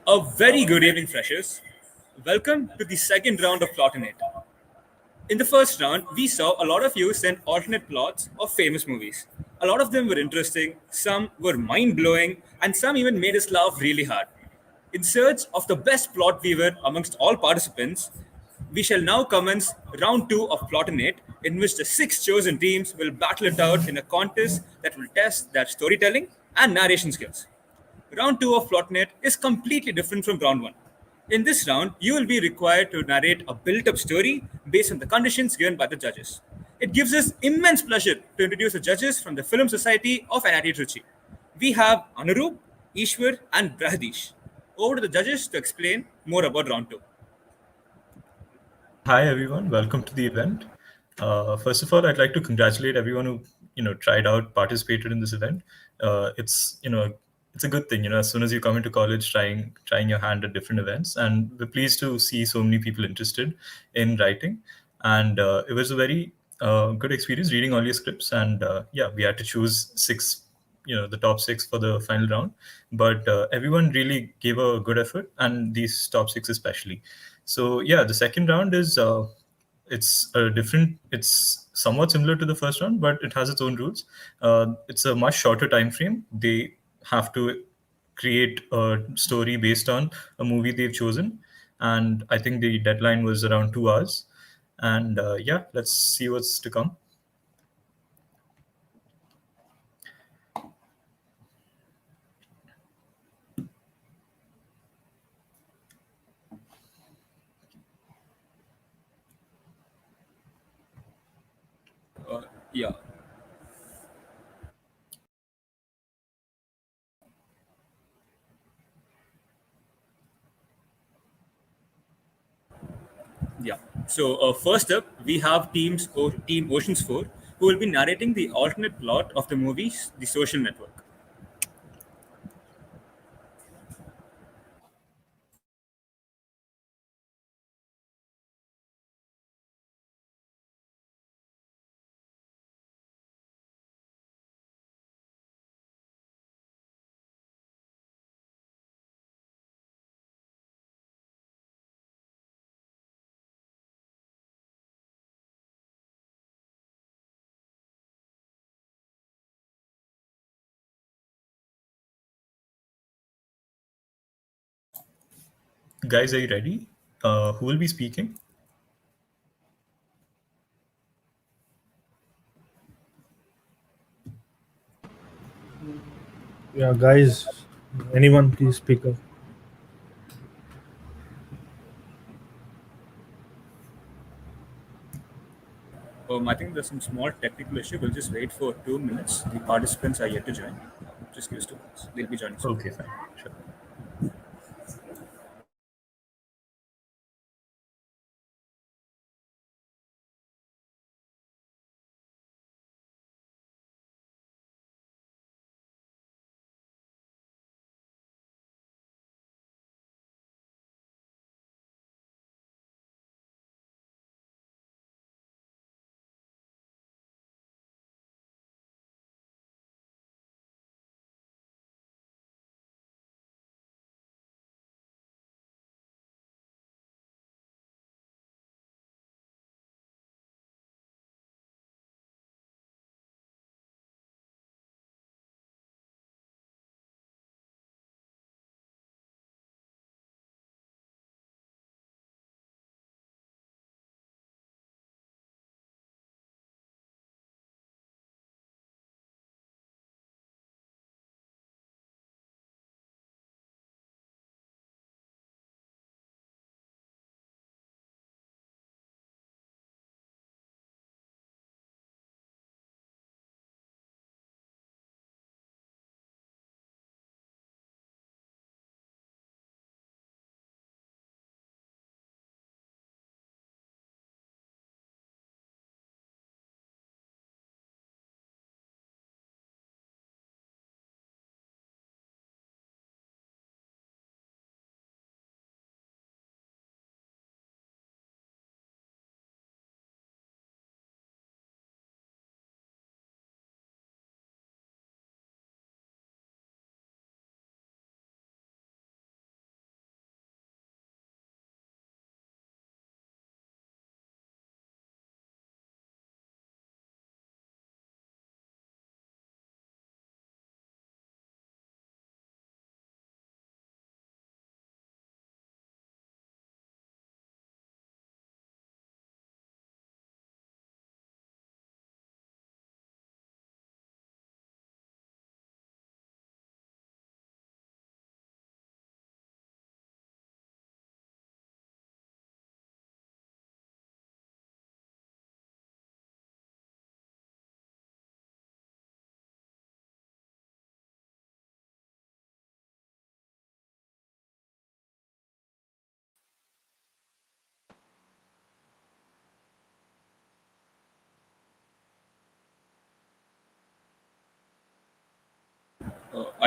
A very good evening, freshers. Welcome to the second round of Ploternate. In the first round, we saw a lot of you send alternate plots of famous movies. A lot of them were interesting, some were mind blowing, and some even made us laugh really hard. In search of the best plot weaver amongst all participants, we shall now commence round 2 of Ploternate, in which the six chosen teams will battle it out in a contest that will test their storytelling and narration skills. Round 2 of Plotnet is completely different from round 1. In this round, you will be required to narrate a built up story based on the conditions given by the judges. It gives us immense pleasure to introduce the judges from the Film Society of NIT Trichy. We have Anurup, Ishwar, and Brahadish. Over to the judges to explain more about round 2. Hi everyone, welcome to the event. First of all, I'd like to congratulate everyone who tried out, participated in this event. It's a good thing. As soon as you come into college, trying your hand at different events, and we're pleased to see so many people interested in writing. And it was a very good experience reading all your scripts. And yeah, we had to choose six, the top six for the final round. But everyone really gave a good effort, and these top six especially. So yeah, the second round is it's a different. It's somewhat similar to the first round, but it has its own rules. It's a much shorter time frame. They have to create a story based on a movie they've chosen, and I think the deadline was around 2 hours. And yeah, let's see what's to come. Yeah, yeah. So first up, we have Team Oceans 4, who will be narrating the alternate plot of the movies The Social Network. Guys, are you ready? Who will be speaking? Yeah, guys, anyone please speak up. I think there's some small technical issue. We'll just wait for 2 minutes. The participants are yet to join. Just give us 2 minutes. They'll be joining soon. Okay, fine, sure.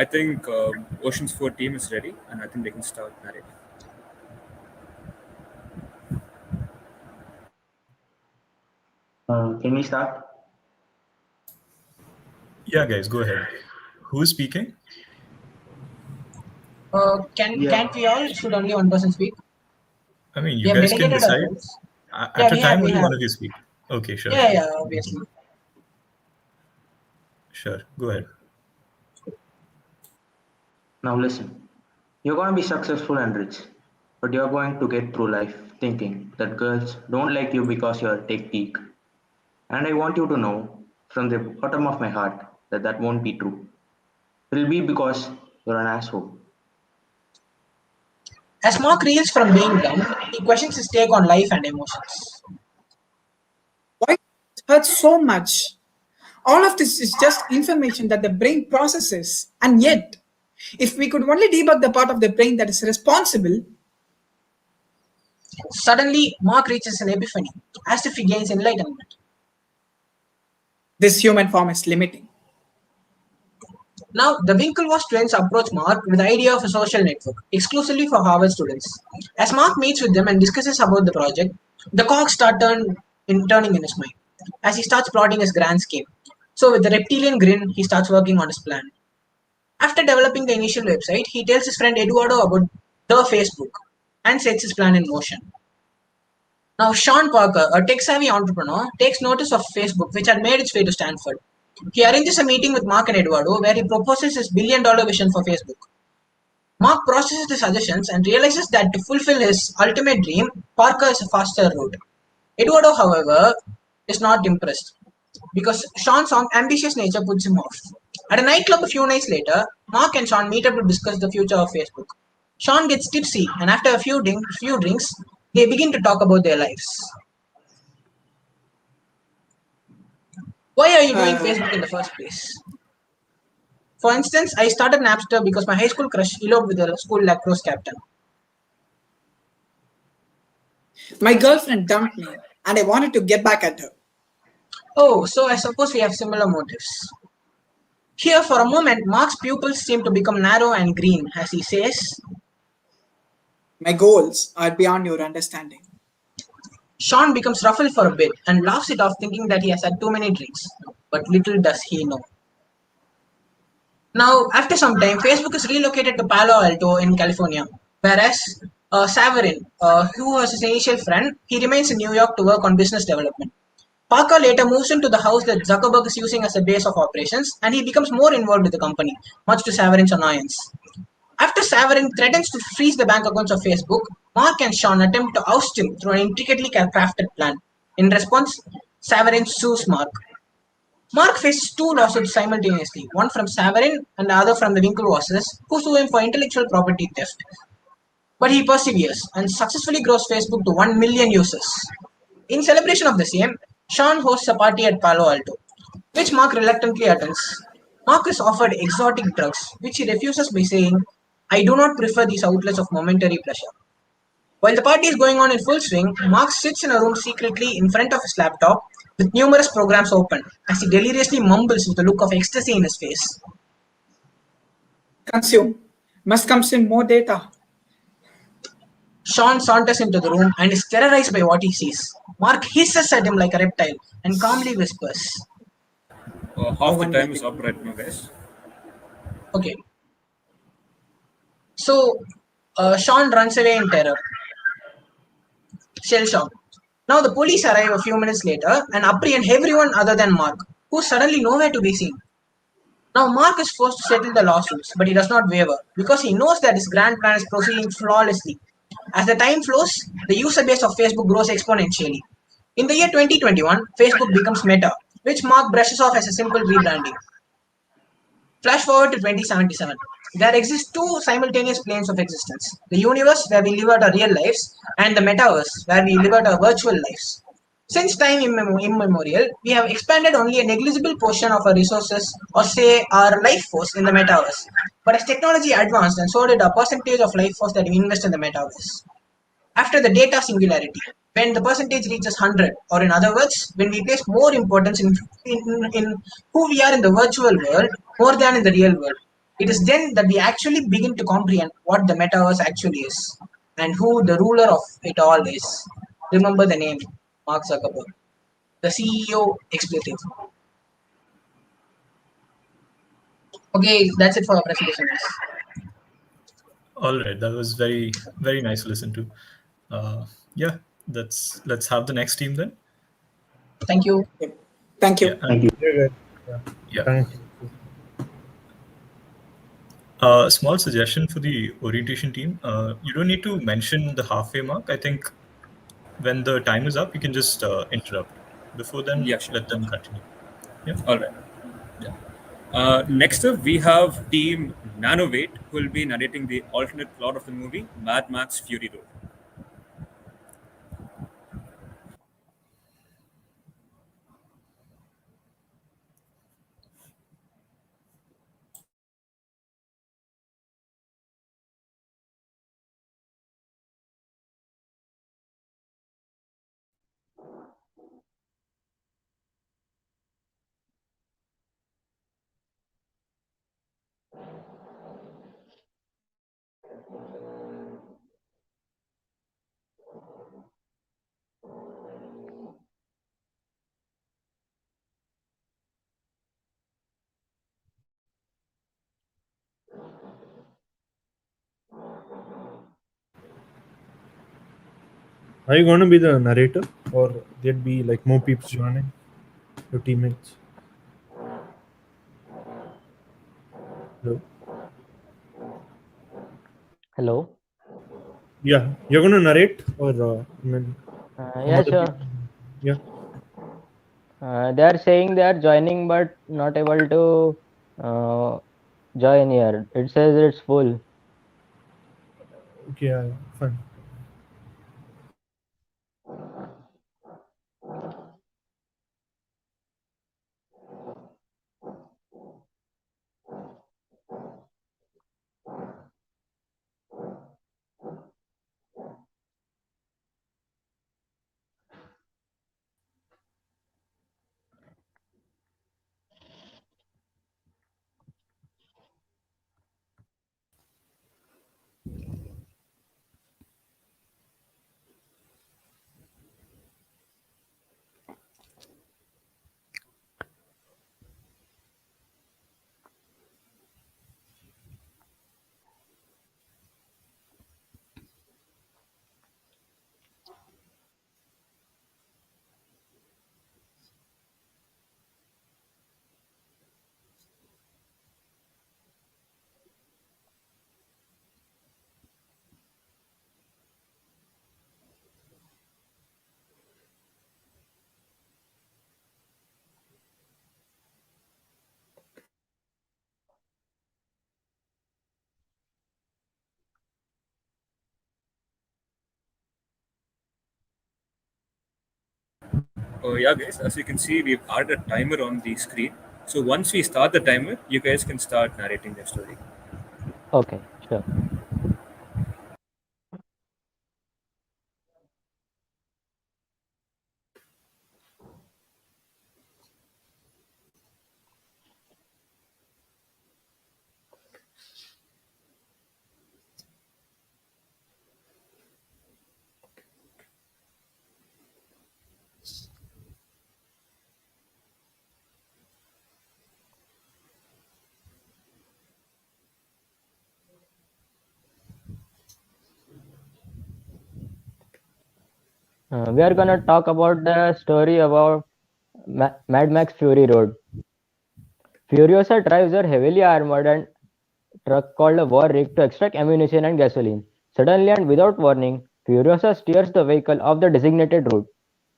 I think Ocean's 4 team is ready, and I think they can start narrating. Can we start? Yeah, guys, go ahead. Who's speaking? Can't we all? Should only one person speak? I mean, We you have guys can delegated our decide. roles. At Yeah, a we have. time, We only have. one of you speak. Okay, sure. Yeah, obviously. Sure, go ahead. Now listen. You're going to be successful and rich, but you're going to get through life thinking that girls don't like you because you're a tech geek. And I want you to know from the bottom of my heart that that won't be true. It'll be because you're an asshole. As Mark reels from being dumped, he questions his take on life and emotions. Why does it hurt so much? All of this is just information that the brain processes. And yet, if we could only debug the part of the brain that is responsible, Suddenly, Mark reaches an epiphany, as if he gains enlightenment. this human form is limiting. Now, the Winklevoss twins approach Mark with the idea of a social network, exclusively for Harvard students. As Mark meets with them and discusses about the project, the cogs start turning in his mind, as he starts plotting his grand scheme. So, with a reptilian grin, he starts working on his plan. After developing the initial website, he tells his friend Eduardo about the Facebook and sets his plan in motion. Now, Sean Parker, a tech-savvy entrepreneur, takes notice of Facebook, which had made its way to Stanford. He arranges a meeting with Mark and Eduardo, where he proposes his billion-dollar vision for Facebook. Mark processes the suggestions and realizes that to fulfill his ultimate dream, Parker is a faster route. Eduardo, however, is not impressed because Sean's ambitious nature puts him off. At a nightclub a few nights later, Mark and Sean meet up to discuss the future of Facebook. Sean gets tipsy, and after a few drinks, they begin to talk about their lives. Why are you doing Facebook in the first place? For instance, I started Napster because my high school crush eloped with a school lacrosse captain. My girlfriend dumped me, and I wanted to get back at her. Oh, so I suppose we have similar motives. Here, for a moment, Mark's pupils seem to become narrow and green as he says, My goals are beyond your understanding. Sean becomes ruffled for a bit and laughs it off, thinking that he has had too many drinks. But little does he know. Now, after some time, Facebook is relocated to Palo Alto in California, whereas Saverin, who was his initial friend, he remains in New York to work on business development. Parker later moves into the house that Zuckerberg is using as a base of operations, and he becomes more involved with the company, much to Saverin's annoyance. After Saverin threatens to freeze the bank accounts of Facebook, Mark and Sean attempt to oust him through an intricately crafted plan. In response, Saverin sues Mark. Mark faces two lawsuits simultaneously, one from Saverin and the other from the Winklevosses, who sue him for intellectual property theft. But he perseveres and successfully grows Facebook to 1 million users. In celebration of the same, Sean hosts a party at Palo Alto, which Mark reluctantly attends. Mark is offered exotic drugs, which he refuses by saying, I do not prefer these outlets of momentary pleasure. While the party is going on in full swing, Mark sits in a room secretly in front of his laptop with numerous programs open as he deliriously mumbles with a look of ecstasy in his face. Consume. Must consume more data. Sean saunters into the room and is terrorized by what he sees. Mark hisses at him like a reptile and calmly whispers, Half the time is up right now, guys. Okay. So, Sean runs away in terror. Shell shocked. Now the police arrive a few minutes later and apprehend everyone other than Mark, who is suddenly nowhere to be seen. Now Mark is forced to settle the lawsuits, but he does not waver because he knows that his grand plan is proceeding flawlessly. As the time flows, the user base of Facebook grows exponentially. In the year 2021, Facebook becomes Meta, which Mark brushes off as a simple rebranding. Flash forward to 2077. There exist two simultaneous planes of existence: the universe where we live out our real lives, and the metaverse where we live out our virtual lives. Since time immemorial, we have expanded only a negligible portion of our resources, or say our life force, in the metaverse. But as technology advanced, and so did our percentage of life force that we invest in the metaverse. After the data singularity, when the percentage reaches 100, or in other words, when we place more importance in who we are in the virtual world more than in the real world, It is then that we actually begin to comprehend what the metaverse actually is and who the ruler of it all is. Remember the name Mark Zuckerberg, the CEO expletive. Okay, that's it for our presentation. All right, that was very nice to listen to. Yeah, let's have the next team then. Thank you. Yep. Thank Yeah, you. Thank you. Yeah, guys. Yeah. yeah. Thank you. Small suggestion for the orientation team. You don't need to mention the halfway mark. I think when the time is up, you can just interrupt. Before then, Yeah, sure. let them continue. Yeah. All right. Yeah. Next up, we have Team Nanovate, who will be narrating the alternate plot of the movie Mad Max Fury Road. Are you going to be the narrator, or there'd be like more peeps joining your teammates? Hello? Hello. Yeah, you're going to narrate, or some Yeah, other sure. people? Yeah. They are saying they are joining but not able to join here. It says it's full. Okay. Yeah, fine. Yeah, guys, as you can see, we've added a timer on the screen. So once we start the timer, you guys can start narrating the story. Okay, sure. We are gonna talk about the story about Mad Max Fury Road. Furiosa drives her heavily armored and truck called a war rig to extract ammunition and gasoline. Suddenly and without warning, Furiosa steers the vehicle off the designated route.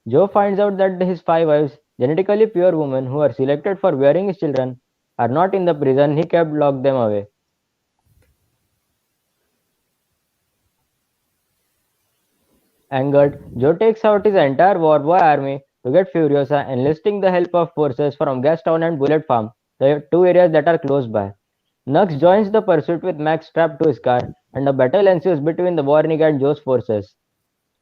Joe finds out that his five wives, genetically pure women who are selected for bearing his children, are not in the prison he kept locked them away. Angered, Joe takes out his entire war boy army to get Furiosa, enlisting the help of forces from Gastown and Bullet Farm, the two areas that are close by. Nux joins the pursuit with Max strapped to his car, and a battle ensues between the Warnig and Joe's forces.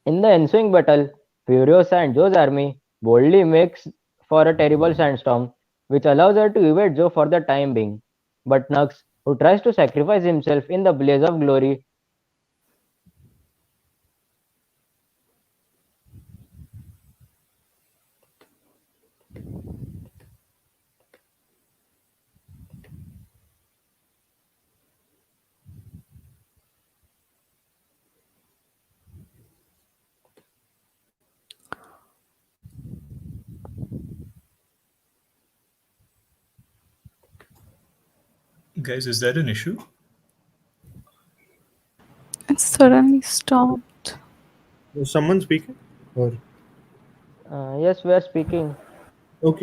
In the ensuing battle, Furiosa and Joe's army boldly makes for a terrible sandstorm, which allows her to evade Joe for the time being. But Nux, who tries to sacrifice himself in the blaze of glory. Guys, is there an issue? It suddenly stopped. Was someone speaking? Or Yes, we are speaking.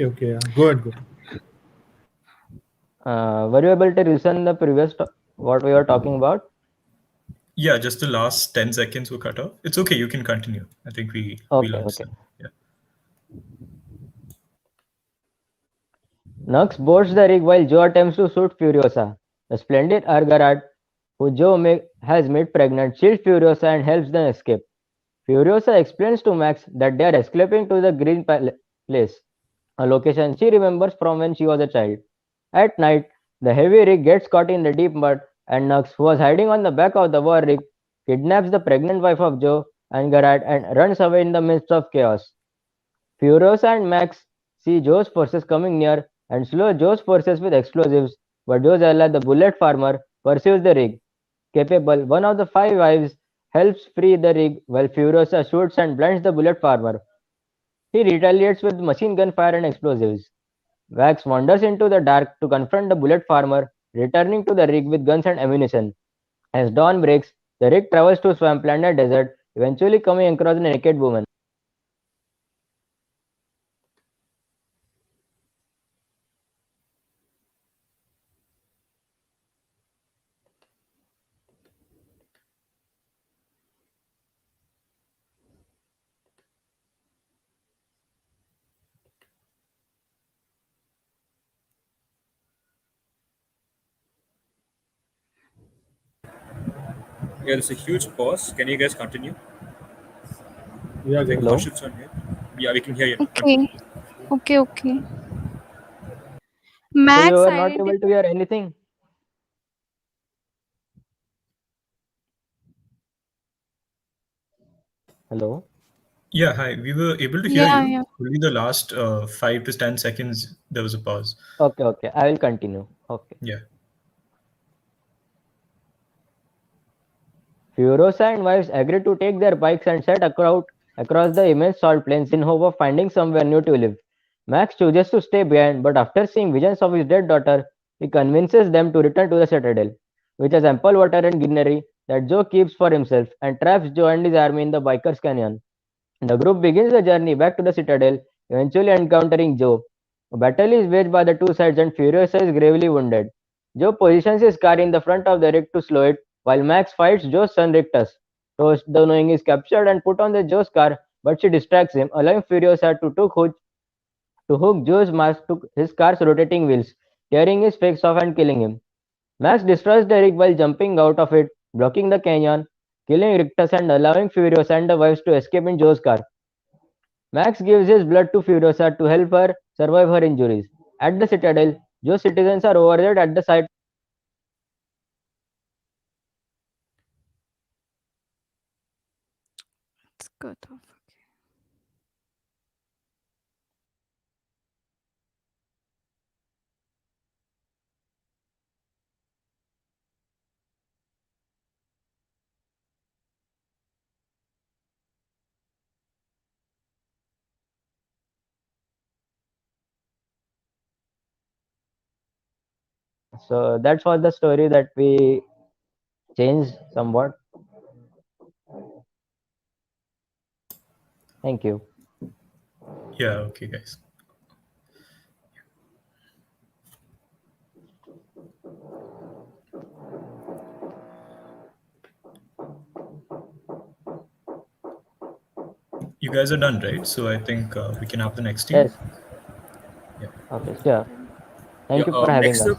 okay, yeah. Go ahead, go ahead. Were you able to listen the previous what we were talking about? Yeah, just the last 10 seconds were cut off. It's okay, you can continue. I think we'll Okay. understand. Yeah. Nux boards the rig while Joe attempts to shoot Furiosa. The splendid Argarat, who has made pregnant, shields Furiosa and helps them escape. Furiosa explains to Max that they are escaping to the Place, a location she remembers from when she was a child. At night, the heavy rig gets caught in the deep mud, and Nux, who was hiding on the back of the war rig, kidnaps the pregnant wife of Joe and Garrett and runs away in the midst of chaos. Furiosa and Max see Joe's forces coming near and slow Joe's forces with explosives, but Joe's ally, the bullet farmer, pursues the rig. Capable, one of the five wives, helps free the rig while Furiosa shoots and blinds the bullet farmer. He retaliates with machine gun fire and explosives. Wax wanders into the dark to confront the bullet farmer, returning to the rig with guns and ammunition. As dawn breaks, the rig travels to swampland and desert, eventually coming across a naked woman. Yeah, there's a huge pause. Can you guys continue? Yeah, I go think ahead. Hello? Harshit's on here. Yeah, we can hear you. Continue. Okay, okay. So you Max were not identified. able to hear anything? Hello? Yeah, hi. We were able to hear Yeah, you. yeah. Only the last 5 to 10 seconds, there was a pause. Okay. I will continue. Okay. Yeah. Furiosa and wives agree to take their bikes and set out across the immense salt plains in hope of finding somewhere new to live. Max chooses to stay behind, but after seeing visions of his dead daughter, he convinces them to return to the citadel, which has ample water and greenery that Joe keeps for himself, and traps Joe and his army in the Biker's Canyon. The group begins the journey back to the citadel, eventually encountering Joe. A battle is waged by the two sides and Furiosa is gravely wounded. Joe positions his car in the front of the rig to slow it, while Max fights Joe's son Rictus. Toast, though knowing is captured and put on the Joe's car, but she distracts him, allowing Furiosa to hook Joe's mask to his car's rotating wheels, tearing his face off and killing him. Max destroys the rig while jumping out of it, blocking the canyon, killing Rictus and allowing Furiosa and the wives to escape in Joe's car. Max gives his blood to Furiosa to help her survive her injuries. At the Citadel, Joe's citizens are overjoyed at the sight. It's cut off. So that's was the story that we changed somewhat. Thank you. Yeah, okay, guys. You guys are done, right? So I think we can have the next team. Yes. Yeah. Okay, sure. Yeah. Thank you for having Next us.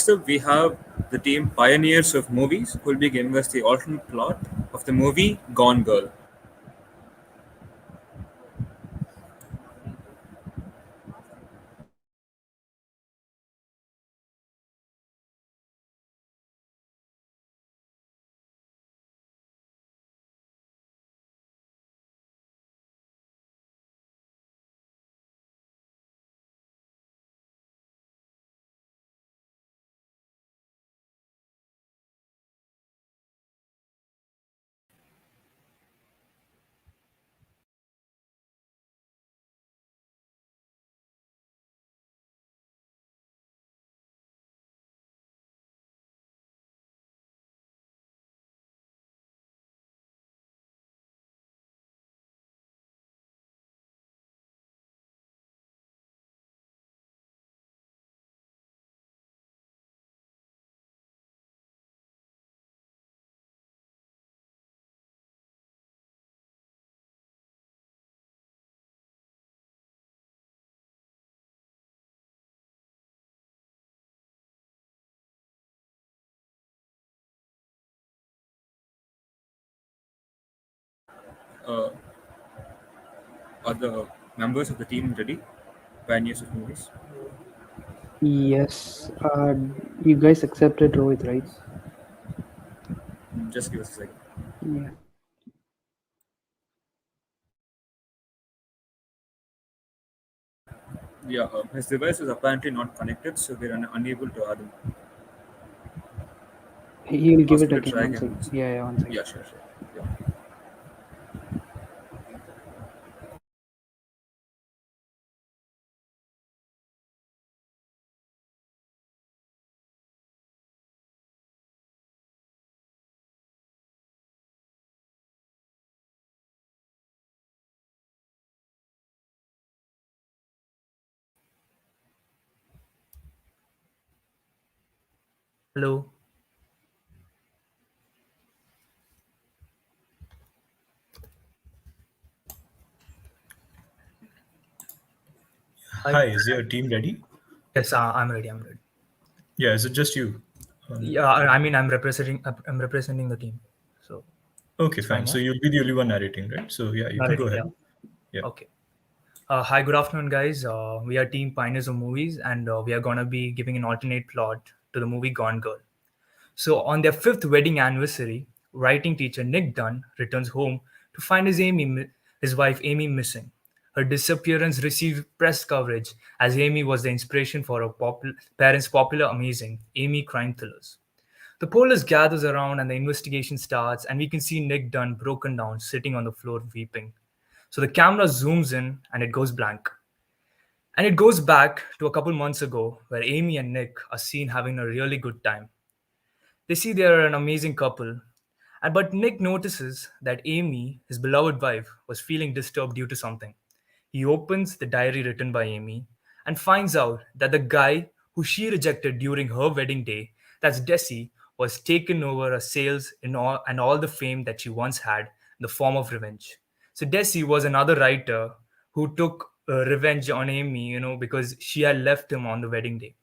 up, we have the team Pioneers of Movies, who will be giving us the alternate plot of the movie Gone Girl. Uh, are the members of the team ready? Pioneers of movies. Yes, you guys accepted Rohit, right? Just give us a second. Yeah. Yeah, his device is apparently not connected, so we're unable to add him. He'll give Ask it him to again try one again second. once. Yeah, yeah, one second. Yeah, sure. Yeah. Hello. Hi. Hi, is your team ready? Yes, I'm ready. I'm ready. Yeah, is it just you? Yeah, I mean, I'm representing the team, so Okay, it's fine. fine. Yeah, So you'll be the only one narrating, right? So yeah, you can go narrating. Yeah. ahead. Yeah. Okay. Hi, good afternoon, guys. We are Team Pioneers of Movies, and we are gonna be giving an alternate plot to the movie Gone Girl. So, on their fifth wedding anniversary, writing teacher Nick Dunn returns home to find his wife Amy missing. Her disappearance received press coverage as Amy was the inspiration for her parents' popular amazing Amy crime thrillers. The police gathers around and the investigation starts, and we can see Nick Dunn broken down, sitting on the floor weeping. So the camera zooms in and it goes blank. And it goes back to a couple months ago where Amy and Nick are seen having a really good time. They see they are an amazing couple. But Nick notices that Amy, his beloved wife, was feeling disturbed due to something. He opens the diary written by Amy and finds out that the guy who she rejected during her wedding day, that's Desi, was taken over her sales and all the fame that she once had in the form of revenge. So Desi was another writer who took revenge on Amy, because she had left him on the wedding day.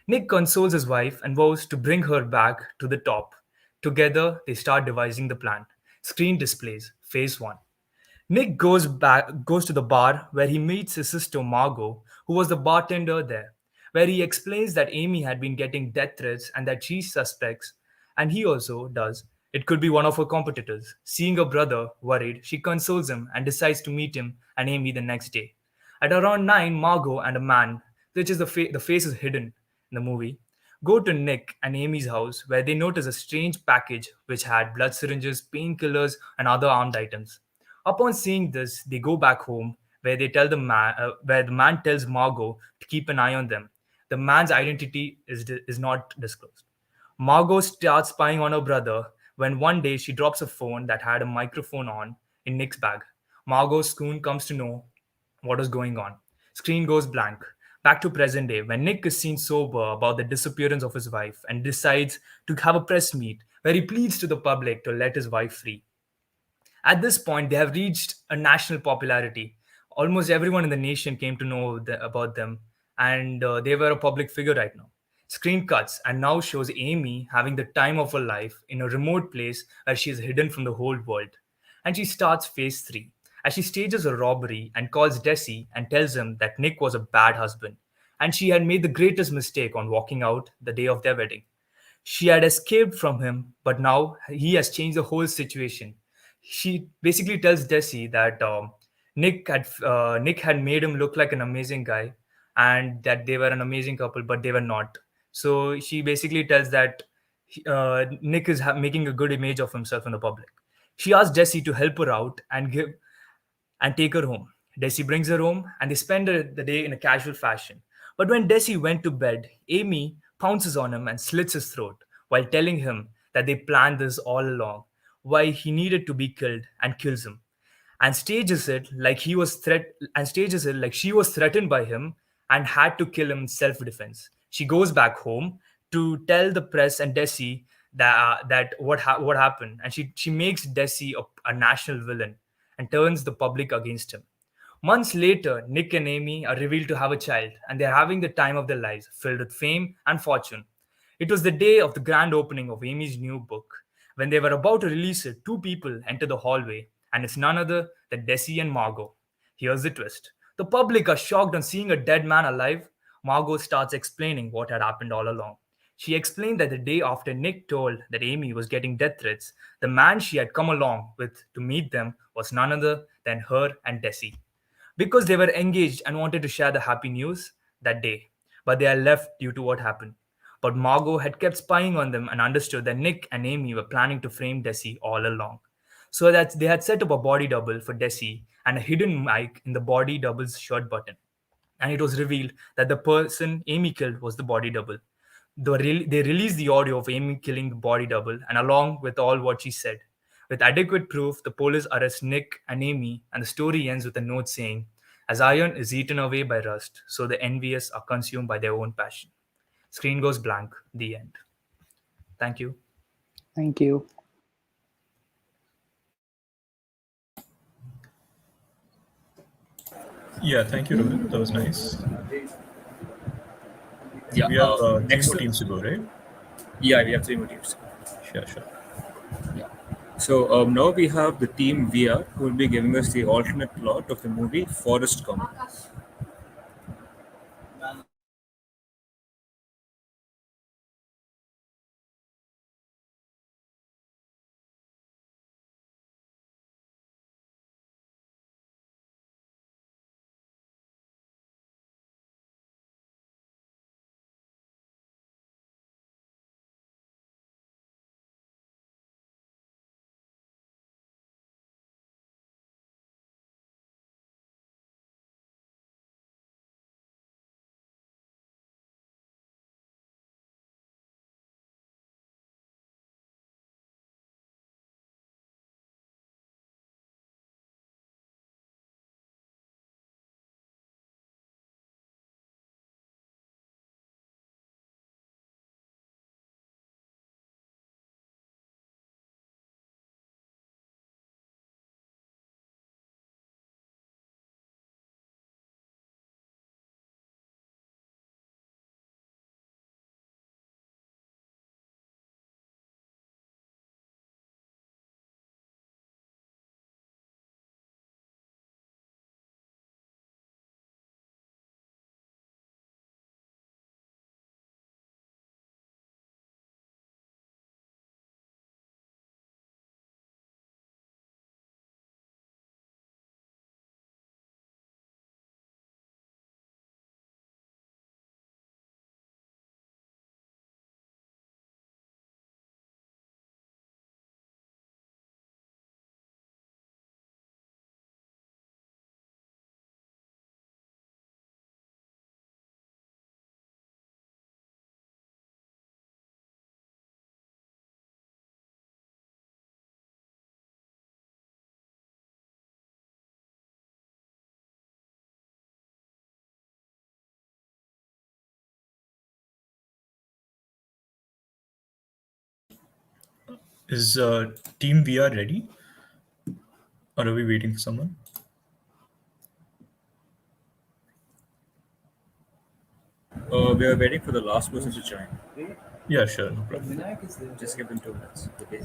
Nick consoles his wife and vows to bring her back to the top. Together, they start devising the plan. Screen displays, phase one. Nick goes to the bar where he meets his sister Margot, who was the bartender there, where he explains that Amy had been getting death threats and that she suspects, and he also does, it could be one of her competitors. Seeing her brother worried, she consoles him and decides to meet him and Amy the next day. At around 9, Margot and a man, which is the face is hidden in the movie, go to Nick and Amy's house where they notice a strange package which had blood syringes, painkillers, and other armed items. Upon seeing this, they go back home where the man tells Margot to keep an eye on them. The man's identity is not disclosed. Margot starts spying on her brother when one day she drops a phone that had a microphone on in Nick's bag. Margot soon comes to know what is going on. Screen goes blank. Back to present day when Nick is seen sober about the disappearance of his wife and decides to have a press meet where he pleads to the public to let his wife free. At this point, they have reached a national popularity. Almost everyone in the nation came to know about them, and they were a public figure right now. Screen cuts and now shows Amy having the time of her life in a remote place where she is hidden from the whole world. And she starts phase 3 as she stages a robbery and calls Desi and tells him that Nick was a bad husband and she had made the greatest mistake on walking out the day of their wedding. She had escaped from him, but now he has changed the whole situation. She basically tells Desi that Nick had made him look like an amazing guy, and that they were an amazing couple, but they were not. So she basically tells that Nick is making a good image of himself in the public. She asks Desi to help her out and take her home. Desi brings her home and they spend the day in a casual fashion. But when Desi went to bed, Amy pounces on him and slits his throat while telling him that they planned this all along, why he needed to be killed, and kills him and stages it like she was threatened by him and had to kill him in self-defense. She goes back home to tell the press and Desi what happened, and she makes Desi a national villain and turns the public against him. Months later, Nick and Amy are revealed to have a child, and they're having the time of their lives, filled with fame and fortune. It was the day of the grand opening of Amy's new book. When they were about to release it, two people enter the hallway and it's none other than Desi and Margot. Here's the twist. The public are shocked on seeing a dead man alive. Margot starts explaining what had happened all along. She explained that the day after Nick told that Amy was getting death threats, the man she had come along with to meet them was none other than her and Desi. Because they were engaged and wanted to share the happy news that day, but they are left due to what happened. But Margot had kept spying on them and understood that Nick and Amy were planning to frame Desi all along. So that they had set up a body double for Desi and a hidden mic in the body double's shirt button. And it was revealed that the person Amy killed was the body double. They released the audio of Amy killing the body double, and along with all what she said. With adequate proof, the police arrest Nick and Amy, and the story ends with a note saying, "As iron is eaten away by rust, so the envious are consumed by their own passion." Screen goes blank. The end. Thank you. Thank you. Yeah, thank you, Rohit. That was nice. Yeah. We have three Next. more teams to go, right? Yeah, we have 3 more teams. Sure. Yeah. So now we have the team VR who will be giving us the alternate plot of the movie Forrest Gump. Is Team VR ready? Or are we waiting for someone? We are waiting for the last person to join. Yeah, sure, no problem. Just give them 2 minutes. Okay.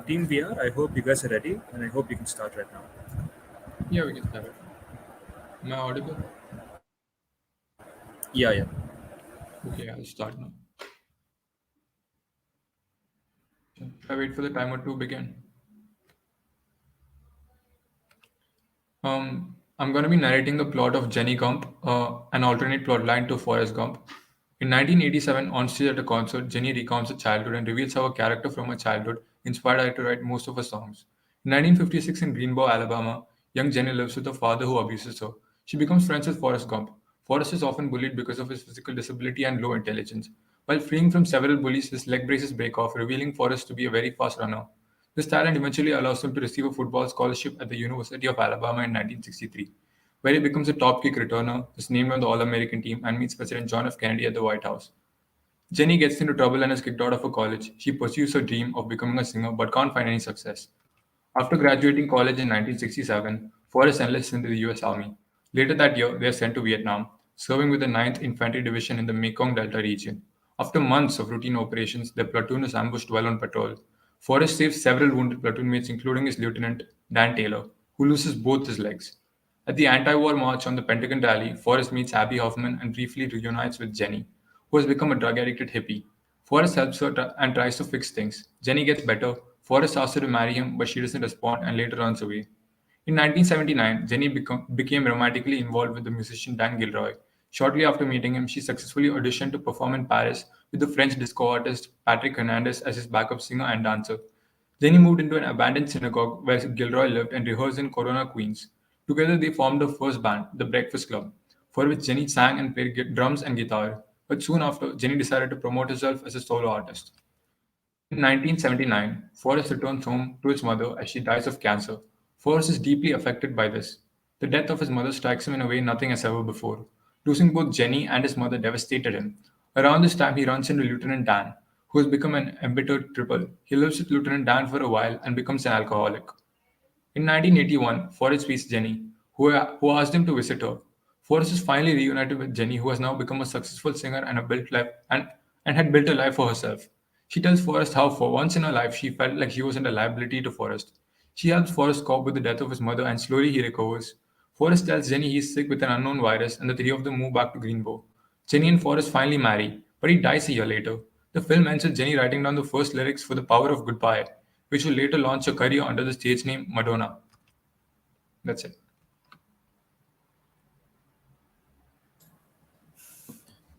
Team VR, I hope you guys are ready, and I hope you can start right now. Yeah, we can start it. Am I audible? Yeah, yeah. Okay, I'll start now. Should I wait for the timer to begin? I'm going to be narrating the plot of Jenny Gump, an alternate plot line to Forrest Gump. In 1987, on stage at a concert, Jenny recounts her childhood and reveals how a character from her childhood inspired her to write most of her songs. In 1956, in Greenbow, Alabama, young Jenny lives with a father who abuses her. She becomes friends with Forrest Gump. Forrest is often bullied because of his physical disability and low intelligence. While fleeing from several bullies, his leg braces break off, revealing Forrest to be a very fast runner. This talent eventually allows him to receive a football scholarship at the University of Alabama in 1963, where he becomes a top kick returner, is named on the All American team, and meets President John F. Kennedy at the White House. Jenny gets into trouble and is kicked out of her college. She pursues her dream of becoming a singer but can't find any success. After graduating college in 1967, Forrest enlists into the US Army. Later that year, they are sent to Vietnam, serving with the 9th Infantry Division in the Mekong Delta region. After months of routine operations, their platoon is ambushed while on patrol. Forrest saves several wounded platoon mates, including his lieutenant, Dan Taylor, who loses both his legs. At the anti war march on the Pentagon rally, Forrest meets Abby Hoffman and briefly reunites with Jenny, who has become a drug addicted hippie. Forrest helps her and tries to fix things. Jenny gets better. Forrest asks her to marry him, but she doesn't respond and later runs away. In 1979, Jenny became romantically involved with the musician Dan Gilroy. Shortly after meeting him, she successfully auditioned to perform in Paris with the French disco artist Patrick Hernandez as his backup singer and dancer. Jenny moved into an abandoned synagogue where Gilroy lived and rehearsed in Corona, Queens. Together, they formed the first band, The Breakfast Club, for which Jenny sang and played drums and guitar. But soon after, Jenny decided to promote herself as a solo artist. In 1979, Forrest returns home to his mother as she dies of cancer. Forrest is deeply affected by this. The death of his mother strikes him in a way nothing has ever before. Losing both Jenny and his mother devastated him. Around this time, he runs into Lieutenant Dan, who has become an embittered cripple. He lives with Lieutenant Dan for a while and becomes an alcoholic. In 1981, Forrest meets Jenny, who asked him to visit her. Forrest is finally reunited with Jenny, who has now become a successful singer and, and had built a life for herself. She tells Forrest how, for once in her life, she felt like she wasn't a liability to Forrest. She helps Forrest cope with the death of his mother, and slowly he recovers. Forrest tells Jenny he is sick with an unknown virus, and the three of them move back to Greenbow. Jenny and Forrest finally marry, but he dies a year later. The film ends with Jenny writing down the first lyrics for The Power of Goodbye, which will later launch her career under the stage name Madonna. That's it.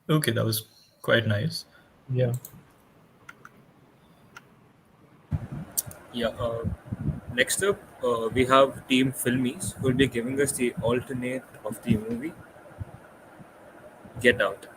Okay, that was quite nice. Yeah. Yeah. Next up, we have Team Filmies who will be giving us the alternate of the movie Get Out.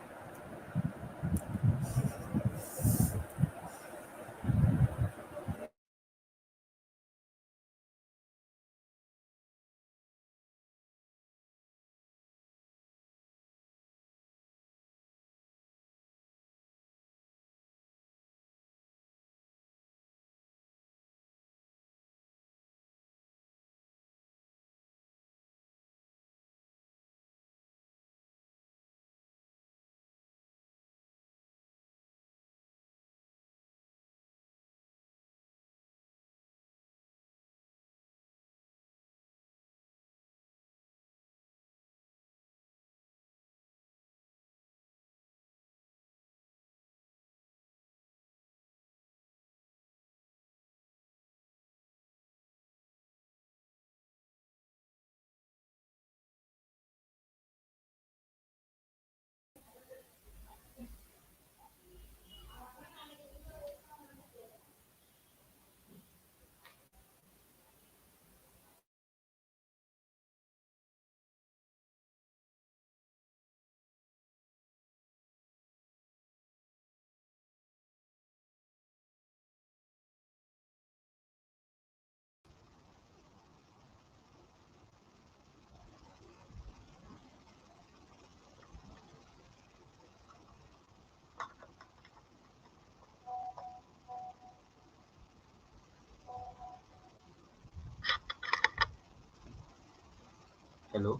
Hello.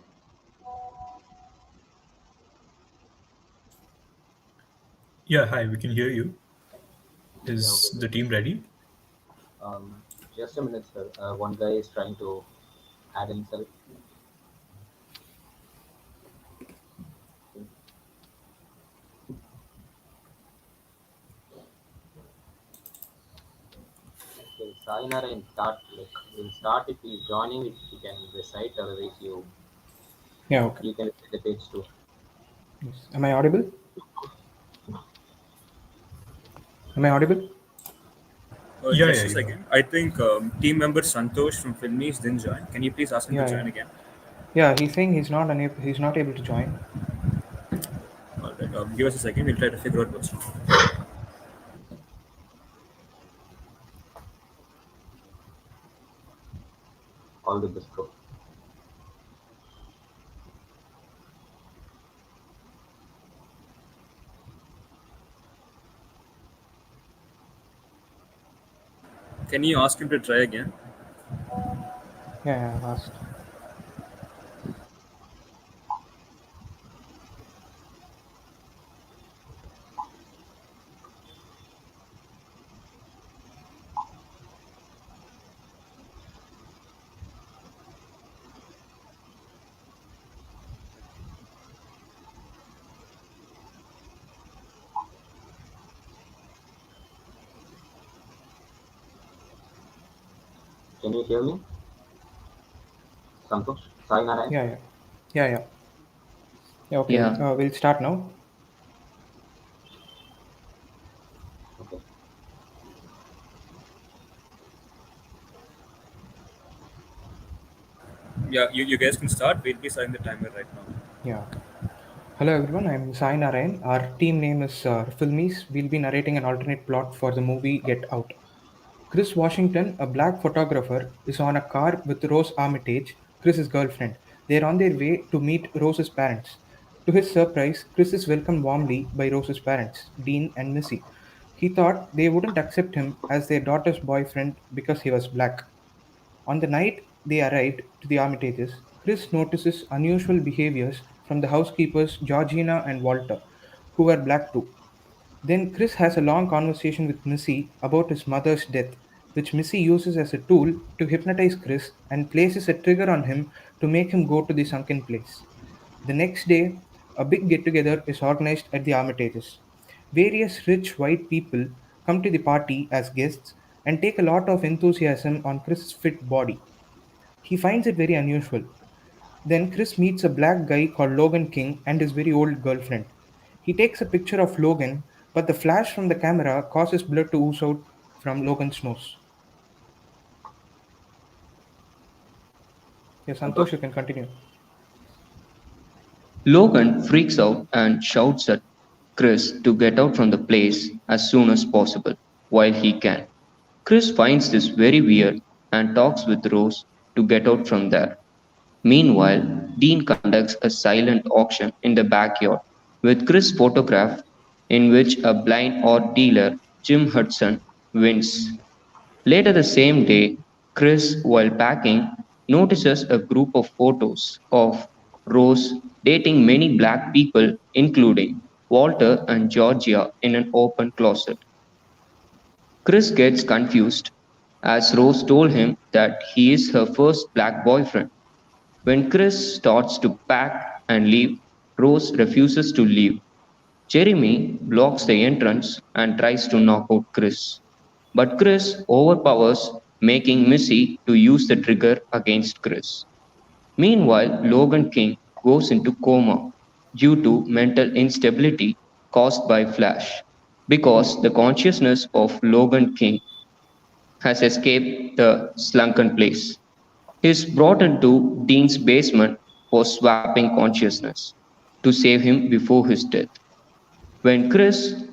Yeah, hi, we can hear you. Yeah, Is okay. the team ready? Just a minute, sir. One guy is trying to add himself. Okay, Sayonara and start. Like we'll start if he's joining. If you can recite, otherwise Yeah, okay. you can recite the page too. Yes. Am I audible? Am I audible? Yeah, Just yeah, a you are. second. I think team member Santosh from Filmies didn't join. Can you please ask him to Yeah, join yeah. again? Yeah, he's saying he's not able to join. All right. Give us a second. We'll try to figure out what's wrong. All the best, bro. Can you ask him to try again? Yeah, yeah, I've asked. Can you hear me, Santosh? Sayonara. Yeah, yeah. Yeah, yeah. Yeah, okay. Yeah, We'll start now. Okay. Yeah, you guys can start. We'll be starting the timer right now. Yeah, okay. Hello everyone, I'm Sai Narayan. Our team name is Filmies. We'll be narrating an alternate plot for the movie Get Out. Chris Washington, a black photographer, is on a car with Rose Armitage, Chris's girlfriend. They're on their way to meet Rose's parents. To his surprise, Chris is welcomed warmly by Rose's parents, Dean and Missy. He thought they wouldn't accept him as their daughter's boyfriend because he was black. On the night they arrived to the Armitages, Chris notices unusual behaviors from the housekeepers Georgina and Walter, who were black too. Then Chris has a long conversation with Missy about his mother's death, which Missy uses as a tool to hypnotize Chris and places a trigger on him to make him go to the sunken place. The next day, a big get together is organized at the Armitages. Various rich white people come to the party as guests and take a lot of enthusiasm on Chris's fit body. He finds it very unusual. Then Chris meets a black guy called Logan King and his very old girlfriend. He takes a picture of Logan, but the flash from the camera causes blood to ooze out from Logan's nose. Yeah, Santosh, Santosh. you can continue. Logan freaks out and shouts at Chris to get out from the place as soon as possible while he can. Chris finds this very weird and talks with Rose to get out from there. Meanwhile, Dean conducts a silent auction in the backyard with Chris' photograph in which a blind art dealer, Jim Hudson, wins. Later the same day, Chris, while packing, notices a group of photos of Rose dating many black people, including Walter and Georgia, in an open closet. Chris gets confused as Rose told him that he is her first black boyfriend. When Chris starts to pack and leave, Rose refuses to leave. Jeremy blocks the entrance and tries to knock out Chris. But Chris overpowers, making Missy to use the trigger against Chris. Meanwhile, Logan King goes into coma due to mental instability caused by Flash, because the consciousness of Logan King has escaped the slunken place. He is brought into Dean's basement for swapping consciousness to save him before his death. When Chris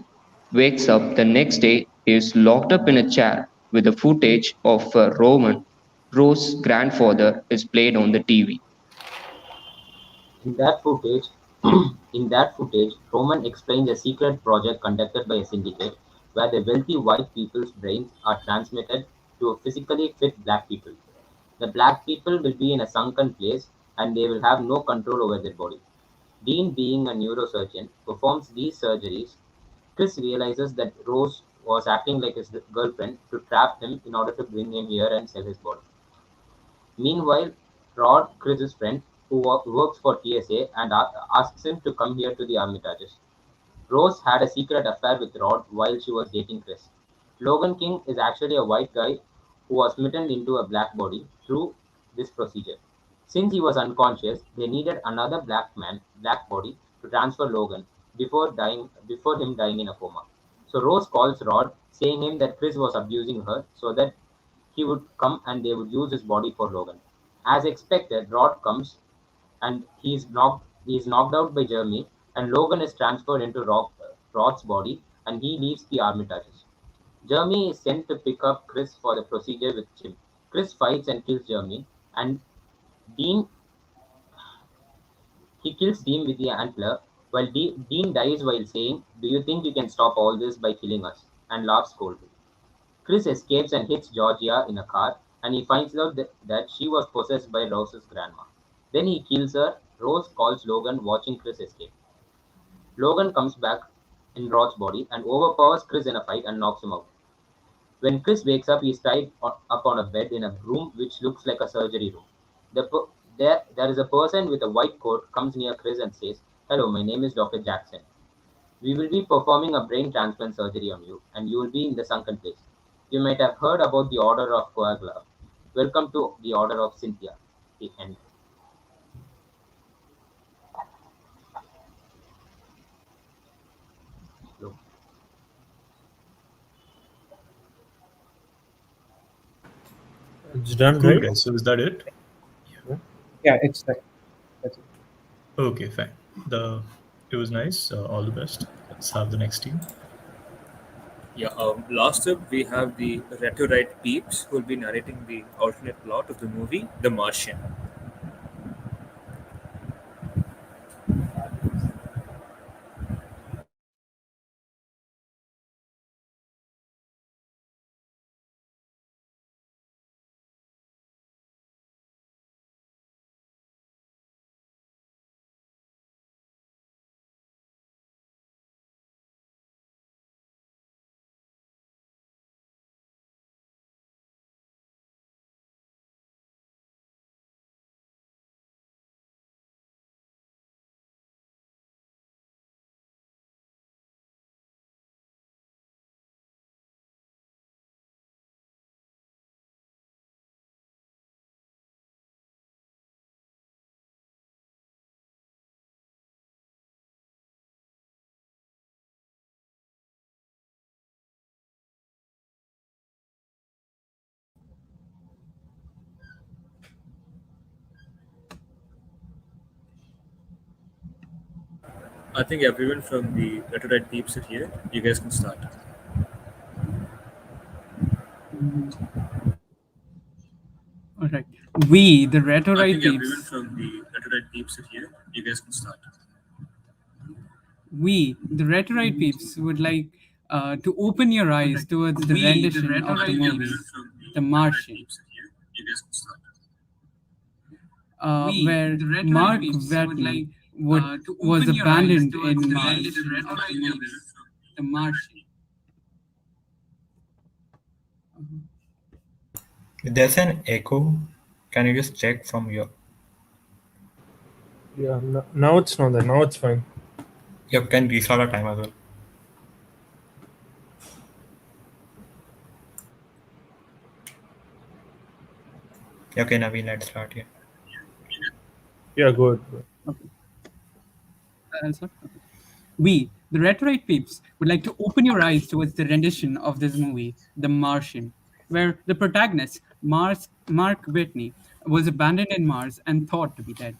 wakes up the next day, he is locked up in a chair with the footage of Roman, Rose's grandfather, is played on the TV. In that footage, Roman explains a secret project conducted by a syndicate where the wealthy white people's brains are transmitted to physically fit black people. The black people will be in a sunken place and they will have no control over their body. Dean, being a neurosurgeon, performs these surgeries. Chris realizes that Rose was acting like his girlfriend to trap him in order to bring him here and sell his body. Meanwhile, Rod, Chris's friend, who works for TSA, and asks him to come here to the Armitages. Rose had a secret affair with Rod while she was dating Chris. Logan King is actually a white guy who was smitten into a black body through this procedure. Since he was unconscious, they needed another black body to transfer Logan before him dying in a coma. So Rose calls Rod, saying him that Chris was abusing her so that he would come and they would use his body for Logan. As expected, Rod comes and he is knocked out by Jeremy, and Logan is transferred into Rod's body, and he leaves the Armitages. Jeremy is sent to pick up Chris for the procedure with Jim. Chris fights and kills Jeremy, and Dean he kills Dean with the antler, while Dean dies while saying, "Do you think you can stop all this by killing us?" and laughs coldly. Chris escapes and hits Georgia in a car, and he finds out that she was possessed by Rose's grandma. Then he kills her. Rose calls Logan, watching Chris escape. Logan comes back in Rod's body and overpowers Chris in a fight and knocks him out. When Chris wakes up, he is tied up on a bed in a room which looks like a surgery room. The, per- there is a person with a white coat comes near Chris and says, "Hello, my name is Dr. Jackson. We will be performing a brain transplant surgery on you, and you will be in the sunken place. You might have heard about the Order of Coagula. Welcome to the Order of Cynthia." The end. Look, It's done, Cool, right? guys. So is that it? Yeah, it's like that's it. Okay, fine. The It was nice. All the best. Let's have the next team. Yeah, last up we have the Retorite Peeps who will be narrating the alternate plot of the movie The Martian. I think everyone from the Retorite Peeps are here. You guys can start. All right. We, the I Retorite think everyone Peeps, from the Retorite Peeps are here. You guys can start. we, the Retorite Peeps, would like to open your eyes towards the rendition of the movie, The Martian, where Mark Watney was abandoned in Mars. The Martian. There's an echo. Can you just check from your? Yeah, now it's not there. Now it's fine. You can restart our time as well. Okay, Naveen, let's start here. Yeah, good. I'll start. We, the Retorite Peeps, would like to open your eyes towards the rendition of this movie, The Martian, where the protagonist, Mark Whitney, was abandoned in Mars and thought to be dead.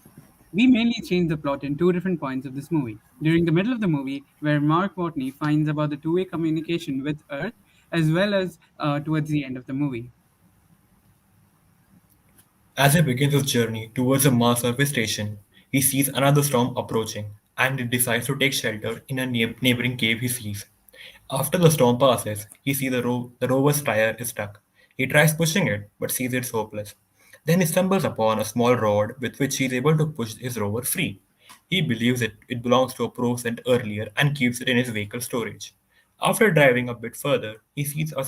We mainly change the plot in two different points of this movie. During the middle of the movie, where Mark Watney finds about the two-way communication with Earth, as well as towards the end of the movie. As he begins his journey towards the Mars surface station, he sees another storm approaching and he decides to take shelter in a neighboring cave he sees. After the storm passes, he sees the rover's tire is stuck. He tries pushing it but sees it's hopeless. Then he stumbles upon a small rod with which he is able to push his rover free. He believes it belongs to a pro sent earlier and keeps it in his vehicle storage. After driving a bit further, he feels a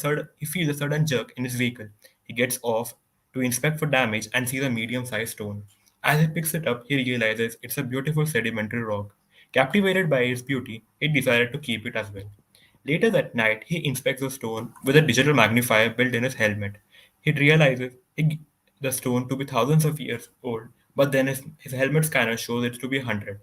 sudden jerk in his vehicle. He gets off to inspect for damage and sees a medium-sized stone. As he picks it up, he realizes it's a beautiful sedimentary rock. Captivated by its beauty, he decided to keep it as well. Later that night, he inspects the stone with a digital magnifier built in his helmet. He realizes the stone to be thousands of years old, but then his helmet scanner shows it to be 100.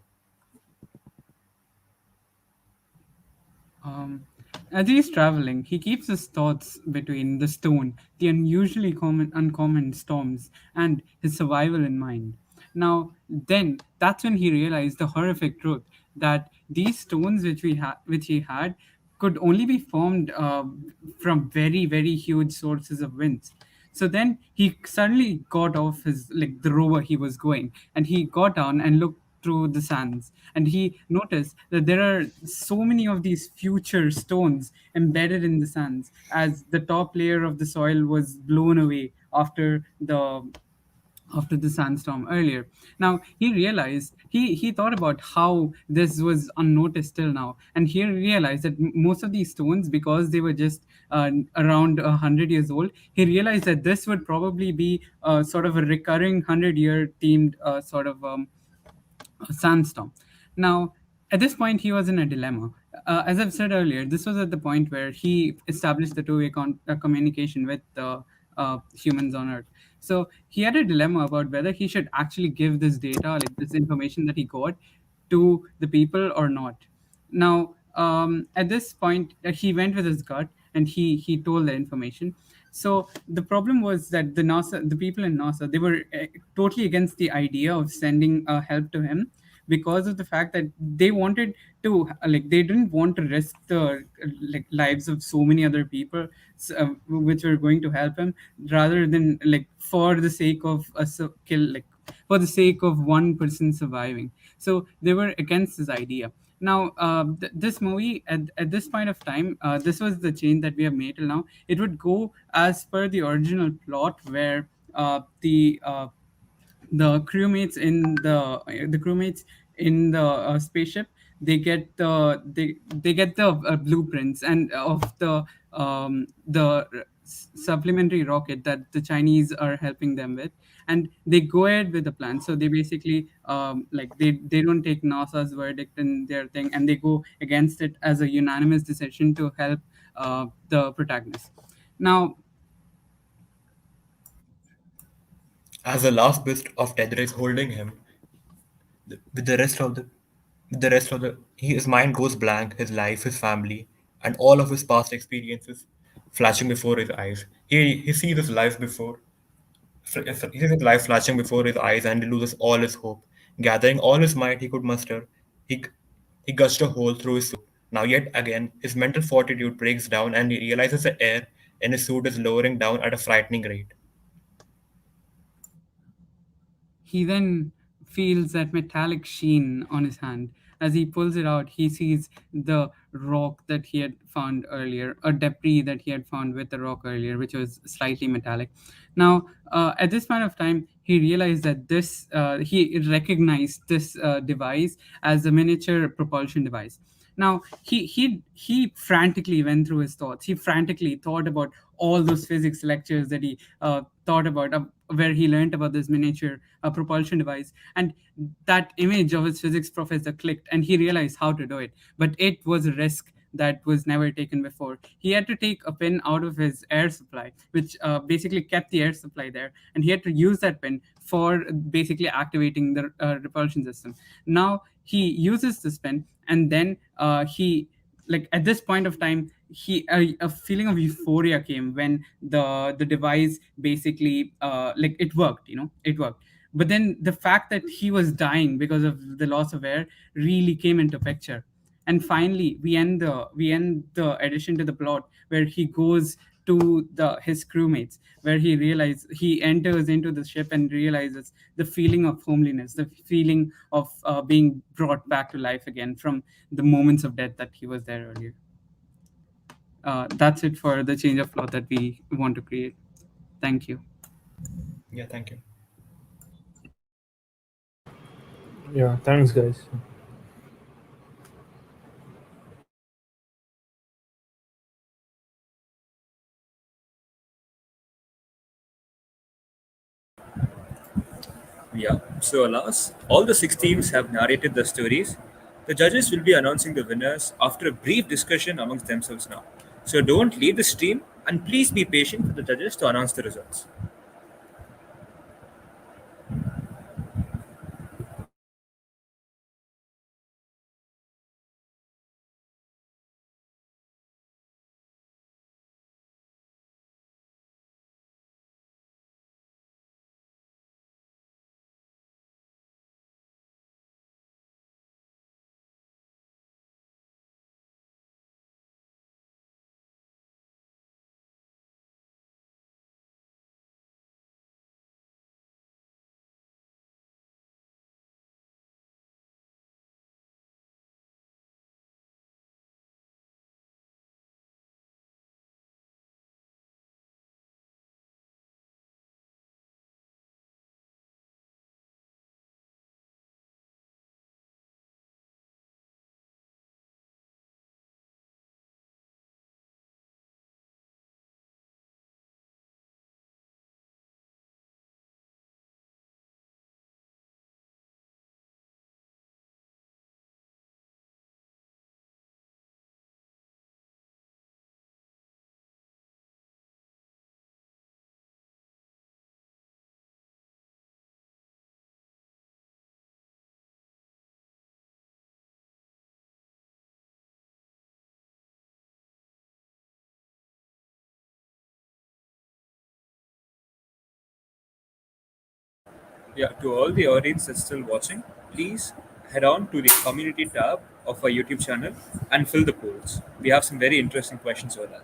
Um, as he's traveling, he keeps his thoughts between the stone, the uncommon storms, and his survival in mind. Now, then, that's when he realized the horrific truth that these stones which he had, could only be formed from very, very huge sources of winds. So then he suddenly got off his, like, the rover he was going, and he got down and looked through the sands, and he noticed that there are so many of these future stones embedded in the sands, as the top layer of the soil was blown away after the sandstorm earlier. Now he realized, he thought about how this was unnoticed till now, and he realized that most of these stones, because they were just around 100 years old, he realized that this would probably be sort of a recurring 100-year themed sort of a sandstorm. Now, at this point, he was in a dilemma. As I've said earlier, this was at the point where he established the two-way communication with humans on Earth. So he had a dilemma about whether he should actually give this data, like this information that he got, to the people or not. Now, at this point, he went with his gut and he told the information. So the problem was that the people in NASA, they were totally against the idea of sending help to him, because of the fact that they wanted to, like, they didn't want to risk the like lives of so many other people, which were going to help him, rather than, like, for the sake of a kill, like, for the sake of one person surviving. So they were against this idea. Now, this movie, at this point of time, this was the change that we have made till now. It would go as per the original plot, where the crewmates in the spaceship, they get the blueprints and of the supplementary rocket that the Chinese are helping them with, and they go ahead with the plan. So they basically, like, they don't take NASA's verdict and their thing, and they go against it as a unanimous decision to help the protagonist. Now, As the last bit of tether is holding him, with the rest of the his mind goes blank, his life, his family, and all of his past experiences flashing before his eyes. He sees his life before he sees his life flashing before his eyes, and he loses all his hope. Gathering all his might he could muster, he he gushed a hole through his suit. Now yet again his mental fortitude breaks down, and he realizes the air in his suit is lowering down at a frightening rate. he then feels that metallic sheen on his hand. As he pulls it out, he sees the rock that he had found earlier, a debris that he had found with the rock earlier, which was slightly metallic. Now, at this point of time, he realized that he recognized this device as a miniature propulsion device. Now, he frantically went through his thoughts. He frantically thought about all those physics lectures that he thought about, where he learned about this miniature propulsion device, and that image of his physics professor clicked, and he realized how to do it. But it was a risk that was never taken before. He had to take a pin out of his air supply, which basically kept the air supply there, and he had to use that pin for basically activating the repulsion system. Now he uses this pin, and then he, like, at this point of time, a feeling of euphoria came when the device basically, like, it worked, it worked. But then the fact that he was dying because of the loss of air really came into picture. And finally, we end the addition to the plot, where he goes to his crewmates, where he enters into the ship and realizes the feeling of homeliness, the feeling of being brought back to life again from the moments of death that he was there earlier. That's it for the change of plot that we want to create. Thank you. Yeah, thank you. Yeah, thanks, guys. Yeah. So, alas, all the six teams have narrated the stories. The judges will be announcing the winners after a brief discussion amongst themselves now. So, don't leave the stream and please be patient for the judges to announce the results. Yeah, to all the audience that's still watching, please head on to the community tab of our YouTube channel and fill the polls. We have some very interesting questions over there.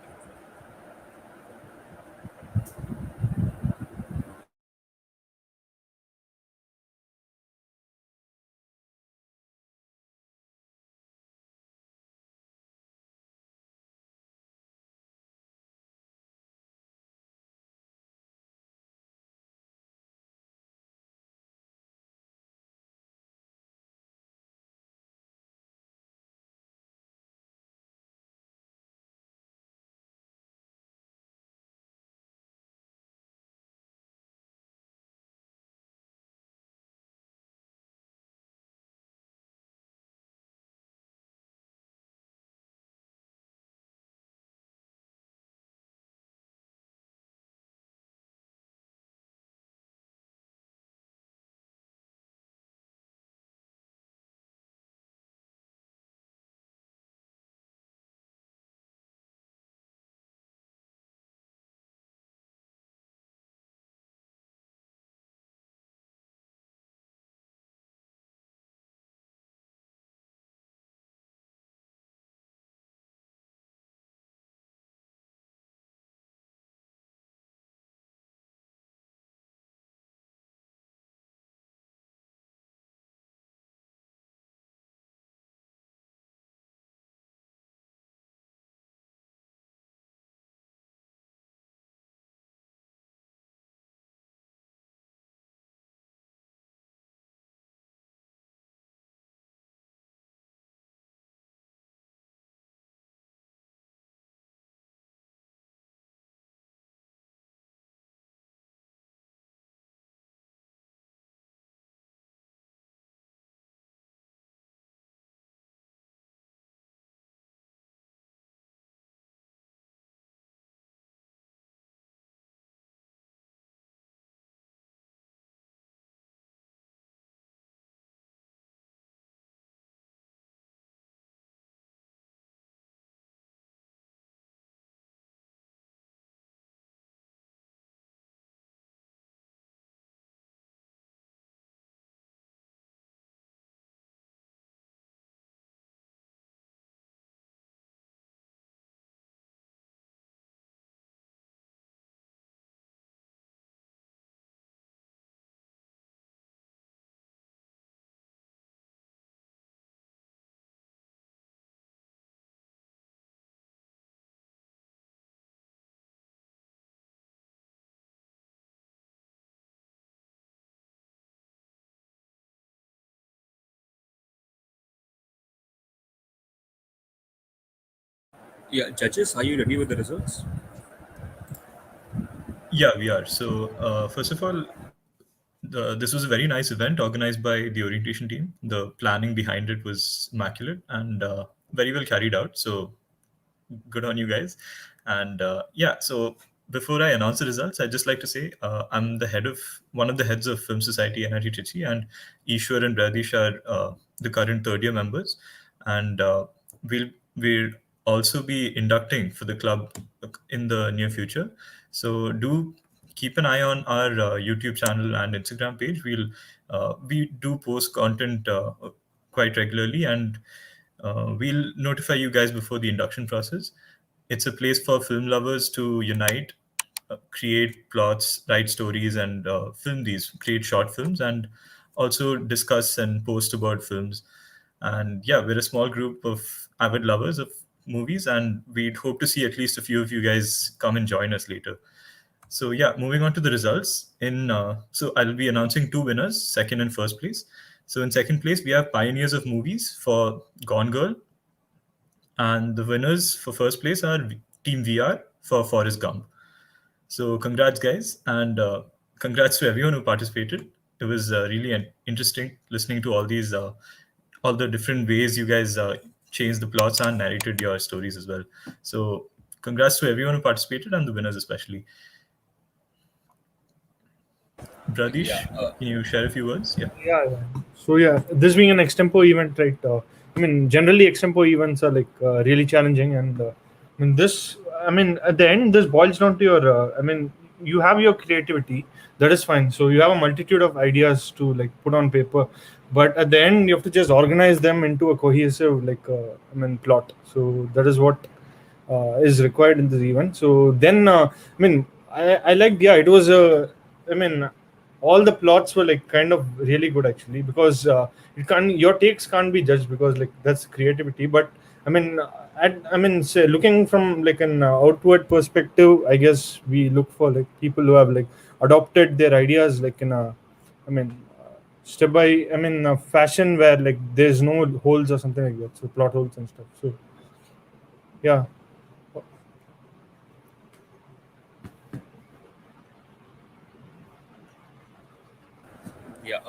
Yeah, judges, are you ready with the results? Yeah, we are. So, first of all, This was a very nice event organized by the orientation team. The planning behind it was immaculate and very well carried out. So good on you guys. And yeah, so before I announce the results, I'd just like to say I'm the head of one of the heads of Film Society NIT Trichy, and Ishwar and Radish are the current third year members. And we'll also be inducting for the club in the near future. So do keep an eye on our YouTube channel and Instagram page. We do post content quite regularly, and we'll notify you guys before the induction process. It's a place for film lovers to unite, create plots, write stories, and create short films, and also discuss and post about films. And yeah, we're a small group of avid lovers of movies, and we'd hope to see at least a few of you guys come and join us later. So yeah, moving on to the results. So I'll be announcing two winners, second and first place. So in second place, we have Pioneers of Movies for Gone Girl, and the winners for first place are Team VR for Forrest Gump. So congrats, guys, and congrats to everyone who participated. It was really interesting listening to all the different ways you guys changed the plots and narrated your stories as well. So congrats to everyone who participated and the winners especially. Bradish, can you share a few words? Yeah. Yeah. So yeah, this being an extempo event, right? I mean, generally extempo events are like really challenging, and I mean this. I mean, at the end, this boils down to your. I mean, you have your creativity. That is fine. So you have a multitude of ideas to like put on paper, but at the end, you have to just organize them into a cohesive plot. So that is what is required in this event. So then, I mean, I liked, yeah, it was I mean, all the plots were like kind of really good actually, because it can't your takes can't be judged, because like that's creativity. But I mean, say, looking from like an outward perspective, I guess we look for like people who have like adopted their ideas like in a, I mean, step by, fashion where like there's no holes or something like that. So plot holes and stuff. So yeah. Yeah.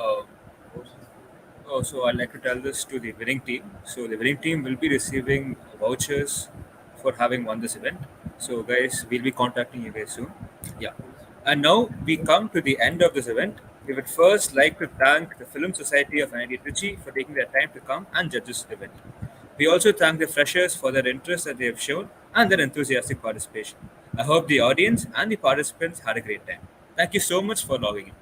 So I'd like to tell this to the winning team. So the winning team will be receiving vouchers for having won this event. So guys, we'll be contacting you guys soon. Yeah. And now we come to the end of this event. We would first like to thank the Film Society of NIT Trichy for taking their time to come and judge this event. We also thank the freshers for their interest that they have shown and their enthusiastic participation. I hope the audience and the participants had a great time. Thank you so much for logging in.